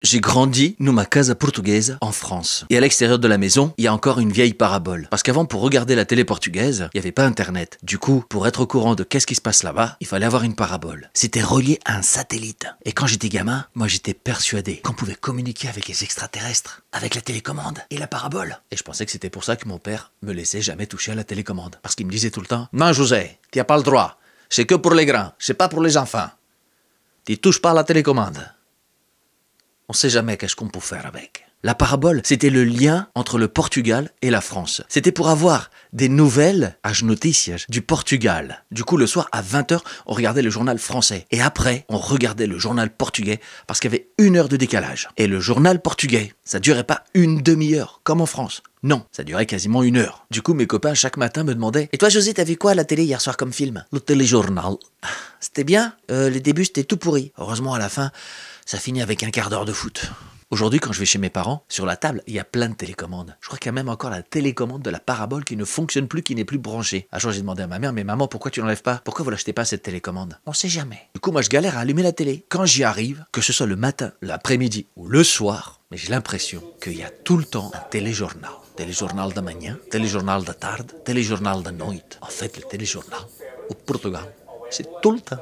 J'ai grandi numa casa portuguesa en France. Et à l'extérieur de la maison, il y a encore une vieille parabole. Parce qu'avant, pour regarder la télé portugaise, il n'y avait pas internet. Du coup, pour être au courant de qu'est-ce qui se passe là-bas, il fallait avoir une parabole. C'était relié à un satellite. Et quand j'étais gamin, moi j'étais persuadé qu'on pouvait communiquer avec les extraterrestres, avec la télécommande et la parabole. Et je pensais que c'était pour ça que mon père me laissait jamais toucher à la télécommande. Parce qu'il me disait tout le temps, non José, tu n'as pas le droit. C'est que pour les grands, c'est pas pour les enfants. Tu touches pas à la télécommande. On sait jamais qu'est-ce qu'on peut faire avec. La parabole, c'était le lien entre le Portugal et la France. C'était pour avoir des nouvelles, as noticias, du Portugal. Du coup, le soir, à 20h, on regardait le journal français. Et après, on regardait le journal portugais parce qu'il y avait 1 heure de décalage. Et le journal portugais, ça durait pas une demi-heure, comme en France. Non, ça durait quasiment 1 heure. Du coup, mes copains, chaque matin, me demandaient « Et toi, José, t'as vu quoi à la télé hier soir comme film ?»« Le téléjournal. » C'était bien, les débuts, c'était tout pourri. Heureusement, à la fin, ça finit avec un quart d'heure de foot. Aujourd'hui, quand je vais chez mes parents, sur la table, il y a plein de télécommandes. Je crois qu'il y a même encore la télécommande de la parabole qui ne fonctionne plus, qui n'est plus branchée. Un jour, j'ai demandé à ma mère, mais maman, pourquoi tu l'enlèves pas? Pourquoi vous l'achetez pas cette télécommande? On sait jamais. Du coup, moi, je galère à allumer la télé. Quand j'y arrive, que ce soit le matin, l'après-midi ou le soir, mais j'ai l'impression qu'il y a tout le temps un téléjournal. Téléjournal de manhã, téléjournal de tarde, téléjournal de noite. En fait, le téléjournal, au Portugal, c'est tout le temps.